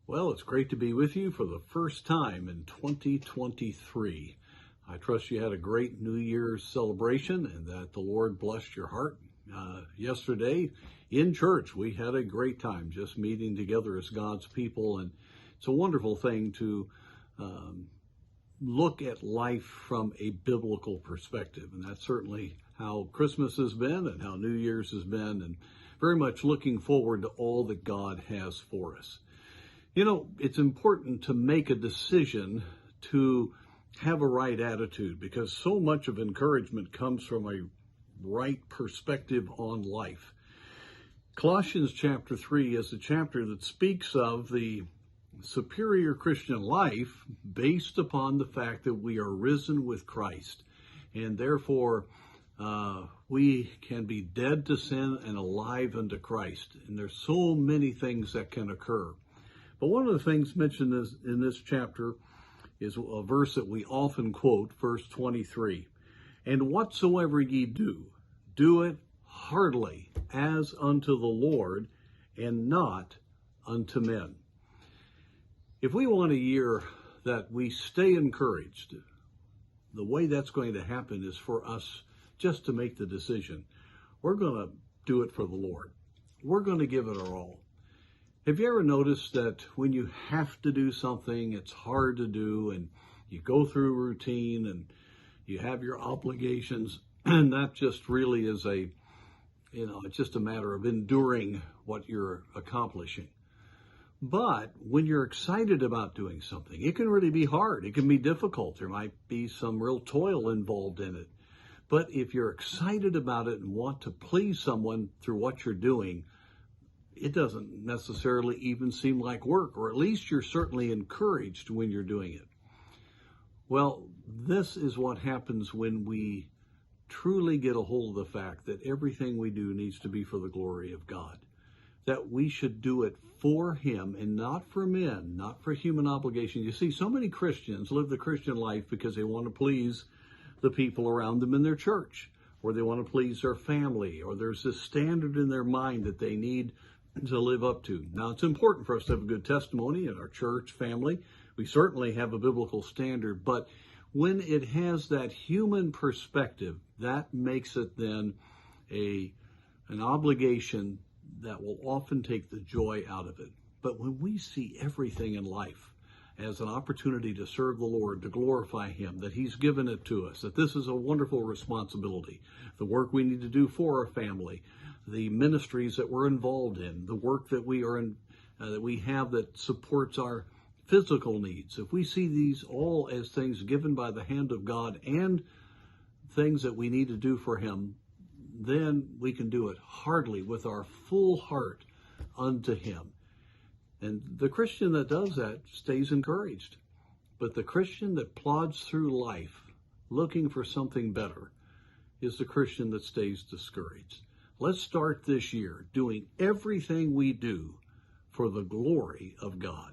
Well, it's great to be with you for the first time in 2023. I trust you had a great New Year's celebration and that the Lord blessed your heart. Yesterday in church, we had a great time just meeting together as God's people, and it's a wonderful thing to look at life from a biblical perspective, and that's certainly how Christmas has been and how New Year's has been, and very much looking forward to all that God has for us. You know, it's important to make a decision to have a right attitude because so much of encouragement comes from a right perspective on life. Colossians chapter 3 is a chapter that speaks of the superior Christian life based upon the fact that we are risen with Christ, and therefore we can be dead to sin and alive unto Christ. And there's so many things that can occur. But one of the things mentioned in this chapter is a verse that we often quote, verse 23. And whatsoever ye do, do it heartily as unto the Lord and not unto men. If we want a year that we stay encouraged, the way that's going to happen is for us just to make the decision. We're going to do it for the Lord. We're going to give it our all. Have you ever noticed that when you have to do something, it's hard to do, and you go through routine and you have your obligations, and that just really is it's just a matter of enduring what you're accomplishing. But when you're excited about doing something, it can really be hard. It can be difficult. There might be some real toil involved in it. But if you're excited about it and want to please someone through what you're doing, it doesn't necessarily even seem like work, or at least you're certainly encouraged when you're doing it. Well, this is what happens when we truly get a hold of the fact that everything we do needs to be for the glory of God, that we should do it for Him and not for men, not for human obligation. You see, so many Christians live the Christian life because they want to please the people around them in their church, or they want to please their family, or there's this standard in their mind that they need to live up to. Now, it's important for us to have a good testimony in our church family. We certainly have a biblical standard, but when it has that human perspective, that makes it then an obligation that will often take the joy out of it. But when we see everything in life as an opportunity to serve the Lord, to glorify Him, that He's given it to us, that this is a wonderful responsibility, the work we need to do for our family, the ministries that we're involved in, the work that we are in, that we have that supports our physical needs. If we see these all as things given by the hand of God and things that we need to do for Him, then we can do it heartily with our full heart unto Him. And the Christian that does that stays encouraged. But the Christian that plods through life looking for something better is the Christian that stays discouraged. Let's start this year doing everything we do for the glory of God.